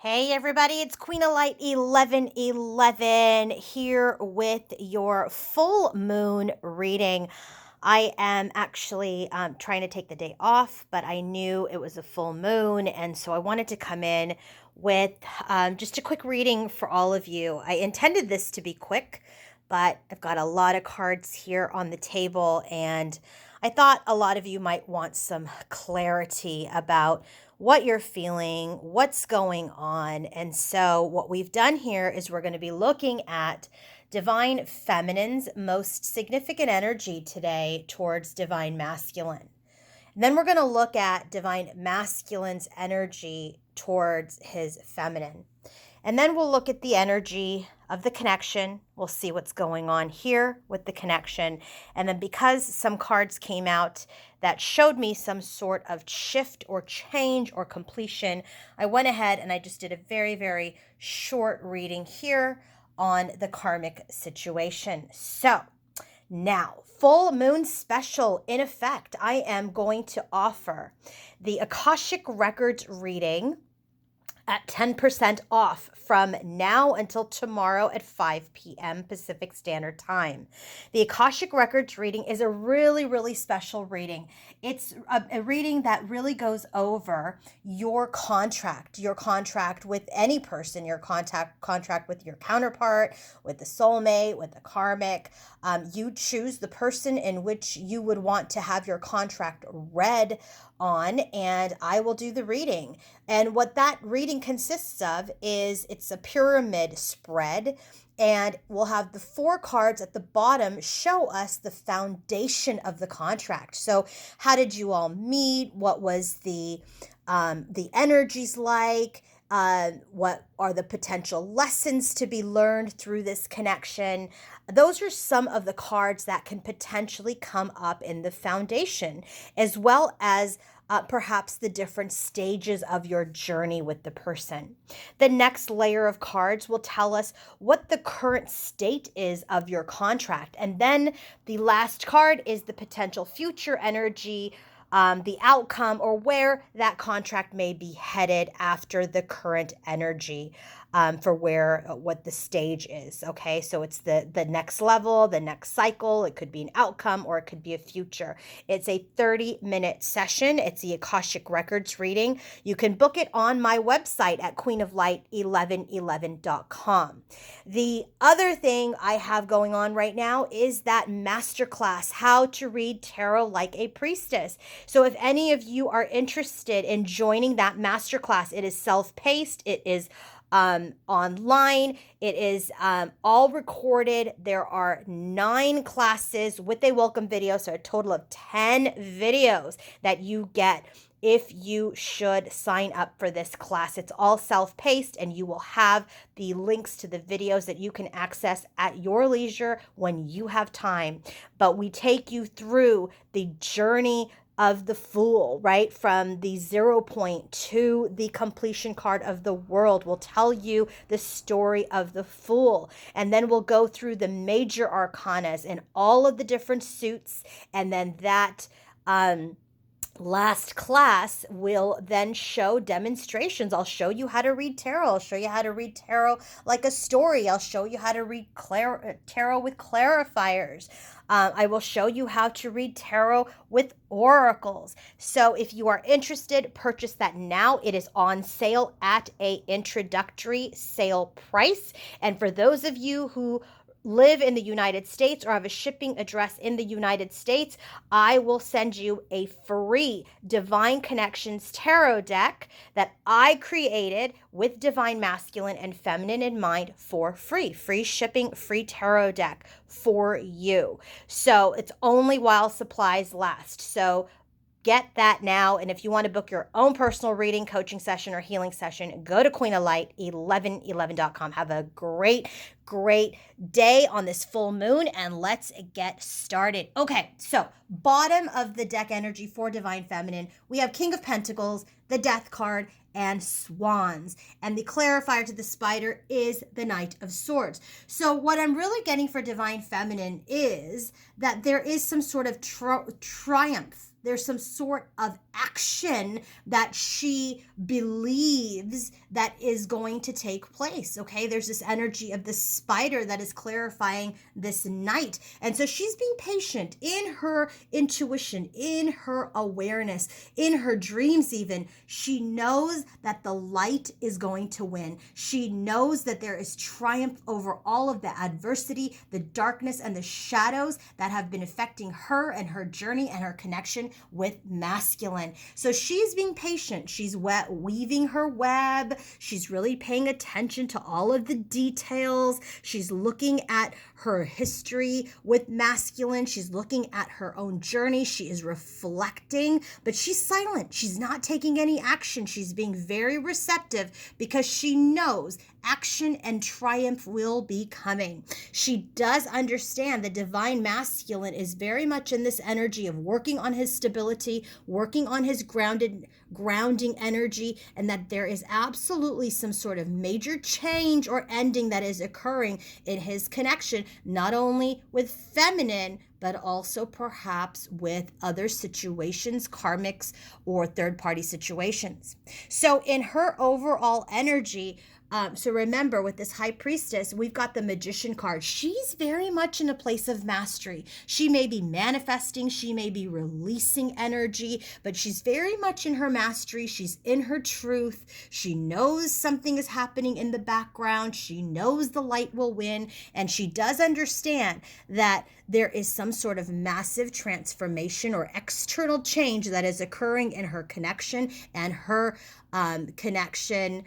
Hey everybody, it's Queen of Light 1111 here with your full moon reading. I am actually trying to take the day off, but I knew it was a full moon, and so I wanted to come in with just a quick reading for all of you. I intended this to be quick, but I've got a lot of cards here on the table, and I thought a lot of you might want some clarity about what you're feeling, what's going on. And so, what we've done here is we're going to be looking at Divine Feminine's most significant energy today towards Divine Masculine. And then we're going to look at Divine Masculine's energy towards his feminine. And then we'll look at the energy of the connection. We'll see what's going on here with the connection. And then because some cards came out that showed me some sort of shift or change or completion, I went ahead and I just did a very, very short reading here on the karmic situation. So now, full moon special in effect. I am going to offer the Akashic Records reading at 10% off from now until tomorrow at 5 p.m. Pacific Standard Time. The Akashic Records reading is a really, really special reading. It's a reading that really goes over your contract with any person, your contract with your counterpart, with the soulmate, with the karmic. You choose the person in which you would want to have your contract read on, and I will do the reading. And what that reading consists of is it's a pyramid spread, and we'll have the 4 cards at the bottom show us the foundation of the contract. So how did you all meet? What was the energies like? What are the potential lessons to be learned through this connection? Those are some of the cards that can potentially come up in the foundation, as well as perhaps the different stages of your journey with the person. The next layer of cards will tell us what the current state is of your contract. And then the last card is the potential future energy, the outcome, or where that contract may be headed after the current energy, for what the stage is. Okay, so it's the next level, the next cycle. It could be an outcome or it could be a future. It's a 30-minute session. It's the Akashic Records reading. You can book it on my website at queenoflight1111.com. The other thing I have going on right now is that masterclass, How to Read Tarot Like a Priestess. So if any of you are interested in joining that masterclass, it is self-paced. It is online. It is all recorded. There are 9 classes with a welcome video, so a total of 10 videos that you get if you should sign up for this class. It's all self-paced, and you will have the links to the videos that you can access at your leisure when you have time. But we take you through the journey of the Fool, right? From the 0 point to the completion card of the World. We'll tell you the story of the Fool. And then we'll go through the major arcanas and all of the different suits. And then that last class will then show demonstrations. I'll show you how to read tarot. I'll show you how to read tarot like a story. I'll show you how to read tarot with clarifiers. I will show you how to read tarot with oracles. So if you are interested, purchase that now. It is on sale at a introductory sale price. And for those of you who live in the United States or have a shipping address in the United States, I will send you a free Divine Connections tarot deck that I created with Divine Masculine and Feminine in mind for free. Free shipping, free tarot deck for you. So it's only while supplies last. So get that now. And if you want to book your own personal reading, coaching session, or healing session, go to queenoflight1111.com. Have a great day on this full moon, and let's get started. Okay, so bottom of the deck energy for Divine Feminine, we have King of Pentacles, the Death card, and Swans. And the clarifier to the spider is the Knight of Swords. So what I'm really getting for Divine Feminine is that there is some sort of triumph there's some sort of action that she believes that is going to take place. Okay, there's this energy of the spider that is clarifying this night. And so she's being patient in her intuition, in her awareness, in her dreams even. She knows that the light is going to win. She knows that there is triumph over all of the adversity, the darkness, and the shadows that have been affecting her and her journey and her connection with masculine. So she's being patient. She's weaving her web. She's really paying attention to all of the details. She's looking at her history with masculine. She's looking at her own journey. She is reflecting, but she's silent. She's not taking any action. She's being very receptive because she knows action and triumph will be coming. She does understand the divine masculine is very much in this energy of working on his stability, working on his grounding energy, and that there is absolutely some sort of major change or ending that is occurring in his connection, not only with feminine, but also perhaps with other situations, karmics, or third-party situations. So in her overall energy, so remember, with this high priestess, we've got the magician card. She's very much in a place of mastery. She may be manifesting, she may be releasing energy, but she's very much in her mastery. She's in her truth. She knows something is happening in the background. She knows the light will win, and she does understand that there is some sort of massive transformation or external change that is occurring in her connection and her connection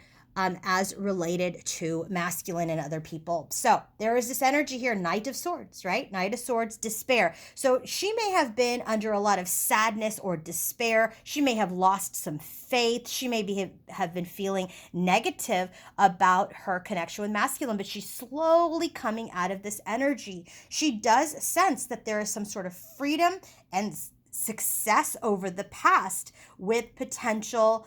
as related to masculine and other people. So there is this energy here, Knight of Swords, right? Knight of Swords, despair. So she may have been under a lot of sadness or despair. She may have lost some faith. She may have been feeling negative about her connection with masculine, but she's slowly coming out of this energy. She does sense that there is some sort of freedom and success over the past with potential,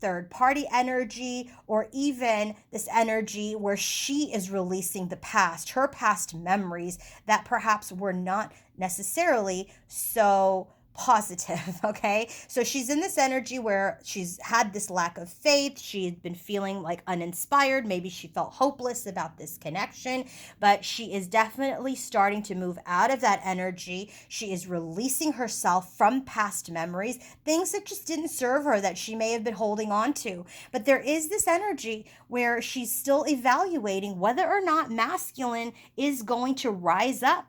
third party energy, or even this energy where she is releasing the past, her past memories that perhaps were not necessarily so positive. Okay, so she's in this energy where she's had this lack of faith. She's been feeling like uninspired. Maybe she felt hopeless about this connection, but she is definitely starting to move out of that energy. She is releasing herself from past memories, things that just didn't serve her, that she may have been holding on to. But there is this energy where she's still evaluating whether or not masculine is going to rise up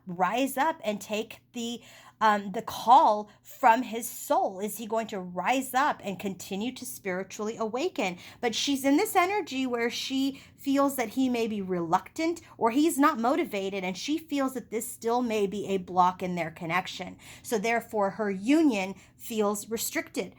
and take the call from his soul. Is he going to rise up and continue to spiritually awaken? But she's in this energy where she feels that he may be reluctant or he's not motivated, and she feels that this still may be a block in their connection. So therefore, her union feels restricted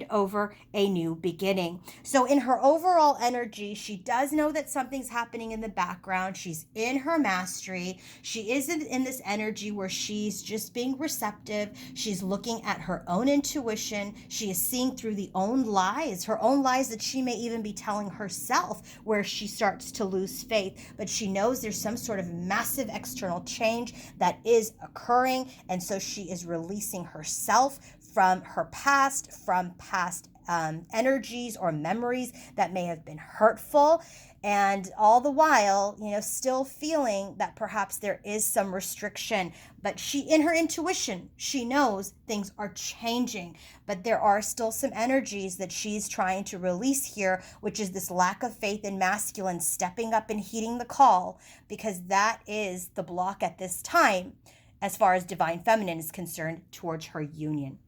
over a new beginning. So in her overall energy, she does know that something's happening in the background. She's in her mastery. She isn't in this energy where she's just being receptive. She's looking at her own intuition. She is seeing through her own lies that she may even be telling herself, where she starts to lose faith. But she knows there's some sort of massive external change that is occurring, and so she is releasing herself from her past, from past energies or memories that may have been hurtful, and all the while, still feeling that perhaps there is some restriction. But she, in her intuition, she knows things are changing, but there are still some energies that she's trying to release here, which is this lack of faith in masculine stepping up and heeding the call, because that is the block at this time as far as divine feminine is concerned towards her union.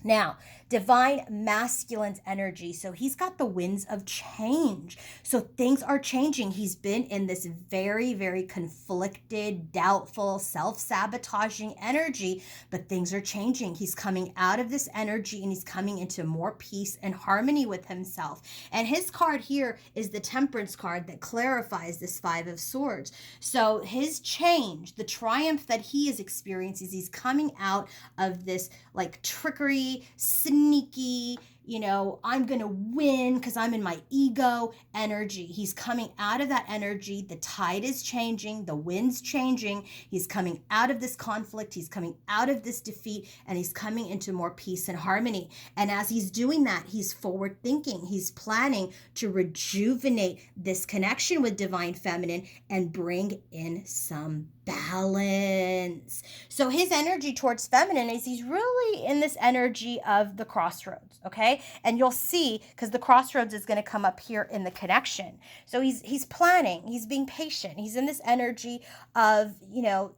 Now, divine masculine's energy. So he's got the winds of change. So things are changing. He's been in this very, very conflicted, doubtful, self-sabotaging energy, but things are changing. He's coming out of this energy and he's coming into more peace and harmony with himself. And his card here is the Temperance card that clarifies this Five of Swords. So his change, the triumph that he is experiencing, he's coming out of this like trickery, sneaky, I'm going to win because I'm in my ego energy. He's coming out of that energy. The tide is changing. The wind's changing. He's coming out of this conflict. He's coming out of this defeat, and he's coming into more peace and harmony. And as he's doing that, he's forward thinking. He's planning to rejuvenate this connection with divine feminine and bring in some balance. So his energy towards feminine is he's really in this energy of the crossroads, okay? And you'll see, because the crossroads is going to come up here in the connection. So he's planning, he's being patient, he's in this energy of,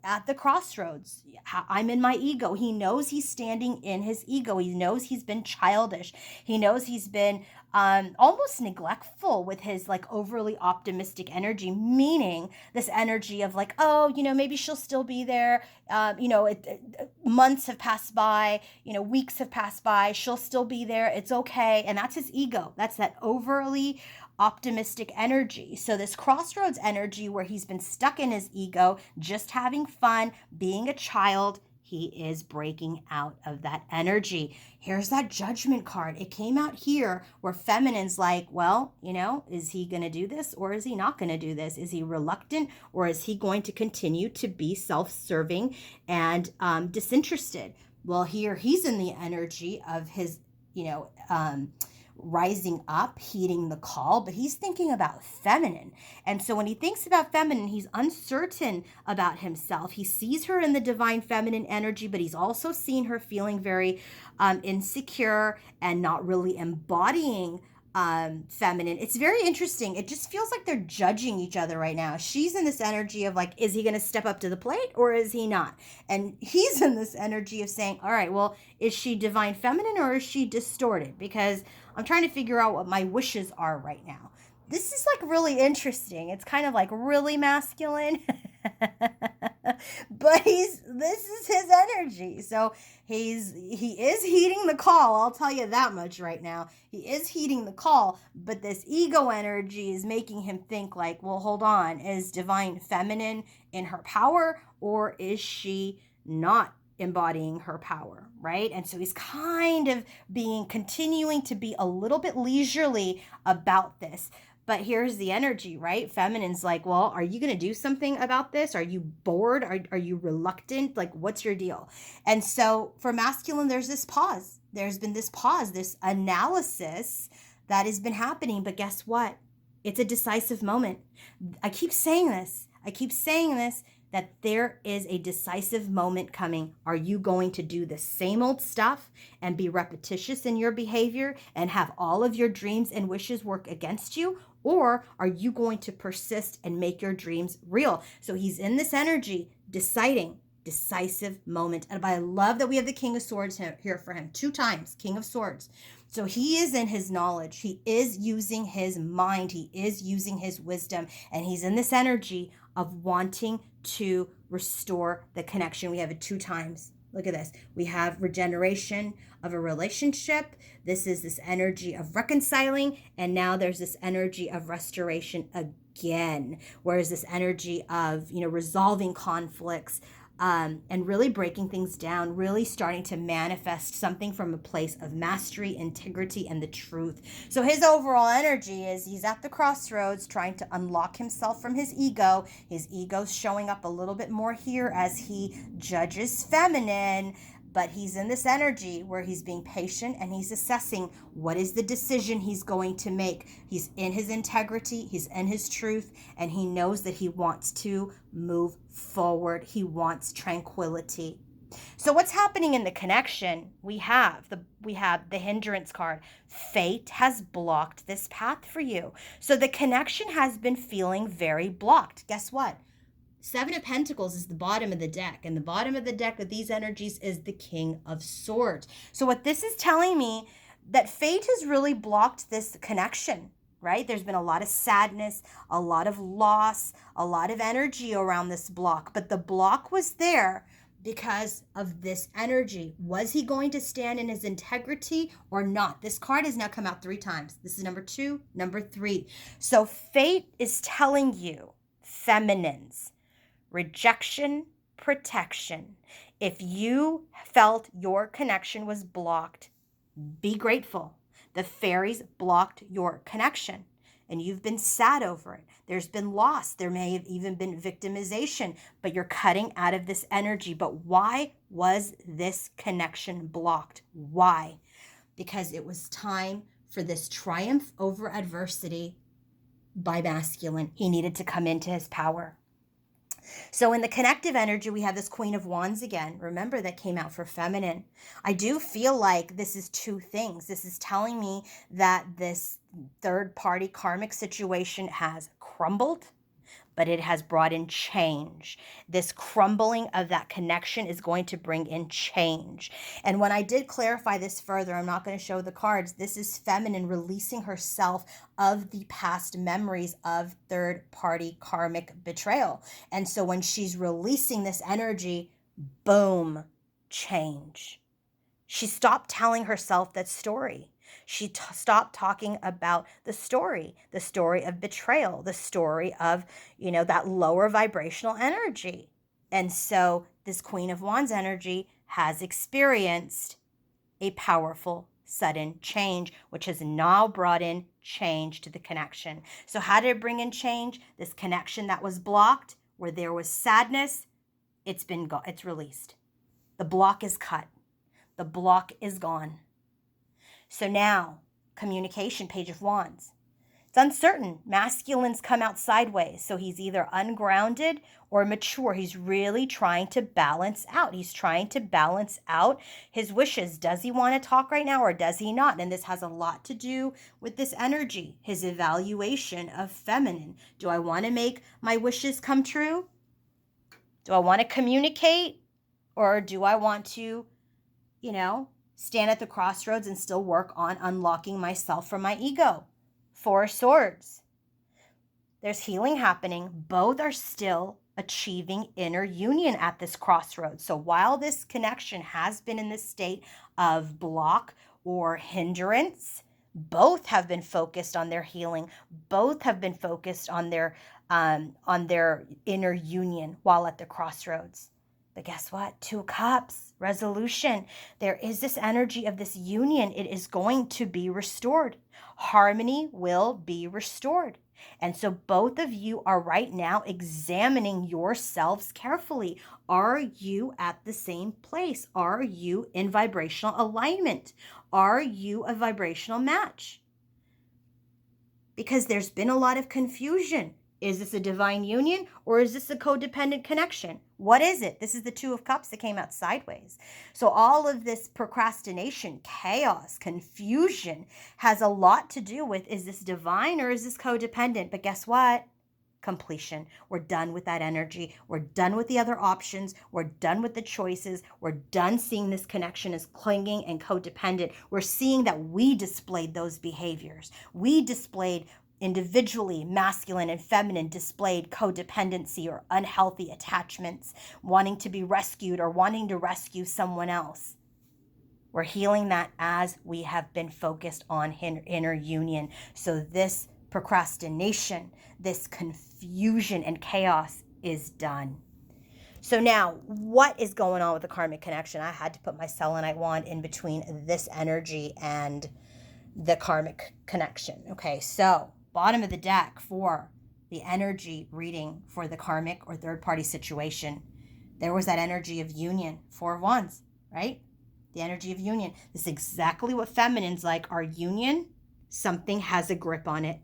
at the crossroads. I'm in my ego. He knows he's standing in his ego. He knows he's been childish. He knows he's been almost neglectful with his like overly optimistic energy, meaning this energy of like, oh, maybe she'll still be there. Months have passed by, weeks have passed by. She'll still be there. It's okay. And that's his ego. That's that overly optimistic energy. So this crossroads energy where he's been stuck in his ego, just having fun, being a child, he is breaking out of that energy. Here's that judgment card. It came out here where feminine's like, well, is he going to do this or is he not going to do this? Is he reluctant or is he going to continue to be self-serving and disinterested? Well, here he's in the energy of his, rising up, heeding the call, but he's thinking about feminine. And so when he thinks about feminine, he's uncertain about himself. He sees her in the divine feminine energy, but he's also seen her feeling very insecure and not really embodying feminine. It's very interesting. It just feels like they're judging each other right now. She's in this energy of like, is he going to step up to the plate or is he not? And he's in this energy of saying, all right, well, is she divine feminine or is she distorted? Because I'm trying to figure out what my wishes are right now. This is like really interesting. It's kind of like really masculine. But this is his energy. So he is heeding the call. I'll tell you that much right now. He is heeding the call, but this ego energy is making him think like, well, hold on, is divine feminine in her power or is she not embodying her power, right? And so he's kind of continuing to be a little bit leisurely about this. But here's the energy, right? Feminine's like, well, are you going to do something about this? Are you bored? Are you reluctant? Like, what's your deal? And so for masculine, there's this pause. There's been this pause, this analysis that has been happening. But guess what? It's a decisive moment. I keep saying this, that there is a decisive moment coming. Are you going to do the same old stuff and be repetitious in your behavior and have all of your dreams and wishes work against you? Or are you going to persist and make your dreams real? So he's in this energy, deciding, decisive moment. And I love that we have the King of Swords here for him 2 times, King of Swords. So he is in his knowledge. He is using his mind. He is using his wisdom. And he's in this energy of wanting to restore the connection. We have it 2 times. Look at this. We have regeneration of a relationship. This is this energy of reconciling. And now there's this energy of restoration again. Whereas this energy of, resolving conflicts, and really breaking things down, really starting to manifest something from a place of mastery, integrity, and the truth. So his overall energy is he's at the crossroads trying to unlock himself from his ego. His ego's showing up a little bit more here as he judges feminine, but he's in this energy where he's being patient and he's assessing what is the decision he's going to make. He's in his integrity, he's in his truth, and he knows that he wants to move forward. He wants tranquility. So what's happening in the connection? We have the hindrance card. Fate has blocked this path for you. So the connection has been feeling very blocked. Guess what? 7 of Pentacles is the bottom of the deck, and the bottom of the deck of these energies is the King of Swords. So what this is telling me, that fate has really blocked this connection, right? There's been a lot of sadness, a lot of loss, a lot of energy around this block, but the block was there because of this energy. Was he going to stand in his integrity or not? This card has now come out 3 times. This is number 2, number 3. So fate is telling you, feminines, rejection, protection. If you felt your connection was blocked, be grateful. The fairies blocked your connection, and you've been sad over it. There's been loss. There may have even been victimization, but you're cutting out of this energy. But why was this connection blocked? Why? Because it was time for this triumph over adversity by masculine. He needed to come into his power. So in the connective energy, we have this Queen of Wands again. Remember, that came out for feminine. I do feel like this is two things. This is telling me that this third party karmic situation has crumbled, but it has brought in change. This crumbling of that connection is going to bring in change. And when I did clarify this further, I'm not going to show the cards. This is feminine releasing herself of the past memories of third-party karmic betrayal. And so when she's releasing this energy, boom, change. She stopped telling herself that story. She stopped talking about the story of betrayal, the story of, that lower vibrational energy. And so this Queen of Wands energy has experienced a powerful, sudden change, which has now brought in change to the connection. So how did it bring in change? This connection that was blocked, where there was sadness, it's released. The block is cut. The block is gone. So now, communication, Page of Wands. It's uncertain. Masculines come out sideways. So he's either ungrounded or mature. He's really trying to balance out. He's trying to balance out his wishes. Does he want to talk right now or does he not? And this has a lot to do with this energy, his evaluation of feminine. Do I want to make my wishes come true? Do I want to communicate? Or do I want to, stand at the crossroads and still work on unlocking myself from my ego? Four of Swords. There's healing happening. Both are still achieving inner union at this crossroads. So while this connection has been in this state of block or hindrance, both have been focused on their healing. Both have been focused on their inner union while at the crossroads. But guess what? Two of Cups, resolution. There is this energy of this union. It is going to be restored. Harmony will be restored. And so both of you are right now examining yourselves carefully. Are you at the same place? Are you in vibrational alignment? Are you a vibrational match? Because there's been a lot of confusion. Is this a divine union or is this a codependent connection? What is it? This is the Two of Cups that came out sideways. So all of this procrastination, chaos, confusion has a lot to do with, is this divine or is this codependent? But guess what? Completion. We're done with that energy. We're done with the other options. We're done with the choices. We're done seeing this connection as clinging and codependent. We're seeing that we displayed those behaviors. We displayed individually, masculine and feminine, displayed codependency or unhealthy attachments, wanting to be rescued or wanting to rescue someone else. We're healing that as we have been focused on inner union. So this procrastination, this confusion and chaos is done. So now, what is going on with the karmic connection? I had to put my selenite wand in between this energy and the karmic connection. Okay, so bottom of the deck for the energy reading for the karmic or third party situation, there was that energy of union, Four of Wands, right? The energy of union. This is exactly what feminine's like. Our union, something has a grip on it.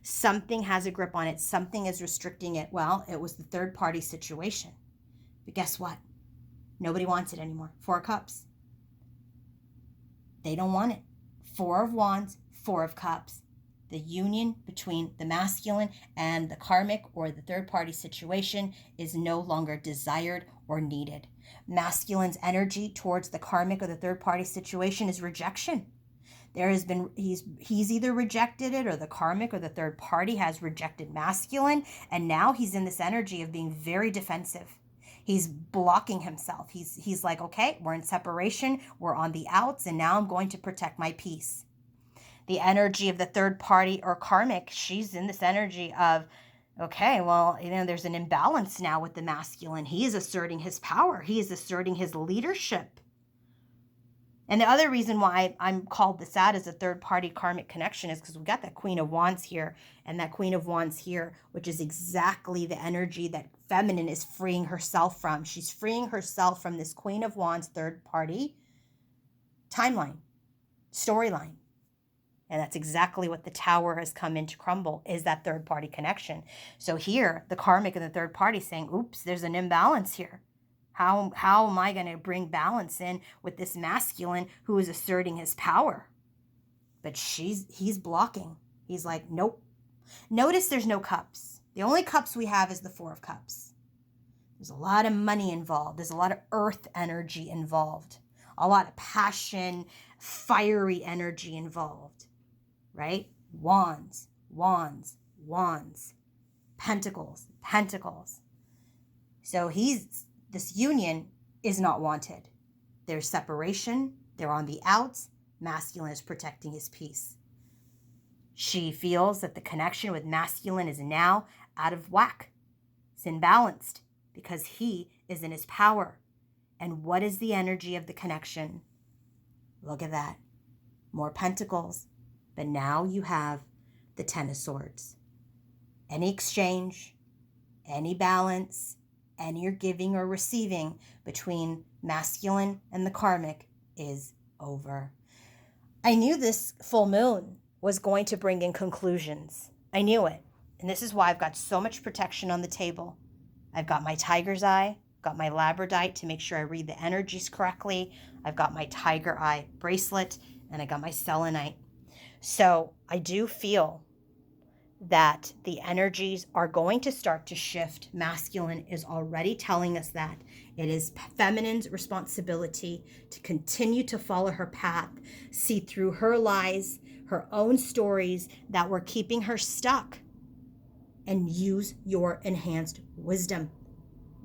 Something has a grip on it. Something is restricting it. Well, it was the third party situation. But guess what? Nobody wants it anymore. Four of Cups. They don't want it. Four of Wands, Four of Cups. The union between the masculine and the karmic or the third party situation is no longer desired or needed. Masculine's energy towards the karmic or the third party situation is rejection. There has been, he's either rejected it or the karmic or the third party has rejected masculine. And now he's in this energy of being very defensive. He's blocking himself. He's like, okay, we're in separation. We're on the outs. And now I'm going to protect my peace. The energy of the third party or karmic, she's in this energy of, okay, well, there's an imbalance now with the masculine. He is asserting his power. He is asserting his leadership. And the other reason why I'm called this out as a third-party karmic connection is because we've got that Queen of Wands here and that Queen of Wands here, which is exactly the energy that feminine is freeing herself from. She's freeing herself from this Queen of Wands third-party timeline, storyline. And that's exactly what the Tower has come in to crumble, is that third-party connection. So here, the karmic and the third party saying, oops, there's an imbalance here. How am I going to bring balance in with this masculine who is asserting his power? But he's blocking. He's like, nope. Notice there's no cups. The only cups we have is the Four of Cups. There's a lot of money involved. There's a lot of earth energy involved. A lot of passion, fiery energy involved, right? Wands, wands, wands, pentacles, pentacles. So this union is not wanted. There's separation. They're on the outs. Masculine is protecting his peace. She feels that the connection with masculine is now out of whack. It's imbalanced because he is in his power. And what is the energy of the connection? Look at that. More pentacles. But now you have the Ten of Swords. Any exchange, any balance, any giving or receiving between masculine and the karmic is over. I knew this full moon was going to bring in conclusions. I knew it. And this is why I've got so much protection on the table. I've got my tiger's eye, got my labradorite to make sure I read the energies correctly. I've got my tiger eye bracelet, and I got my selenite. So I do feel that the energies are going to start to shift. Masculine is already telling us that. It is feminine's responsibility to continue to follow her path, see through her lies, her own stories that were keeping her stuck, and use your enhanced wisdom,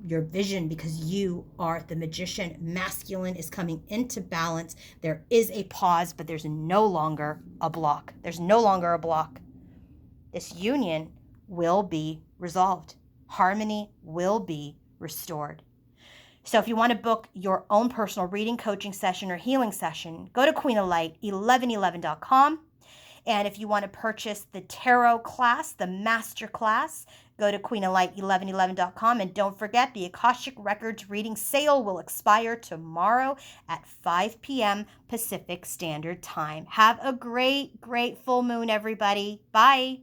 your vision, because you are the magician. Masculine is coming into balance. There is a pause, but there's no longer a block. There's no longer a block. This union will be resolved. Harmony will be restored. So if you want to book your own personal reading, coaching session, or healing session, go to queenoflight1111.com. And if you want to purchase the tarot class, the master class, go to queenoflight1111.com. And don't forget, the Akashic Records reading sale will expire tomorrow at 5 p.m. Pacific Standard Time. Have a great, great full moon, everybody. Bye.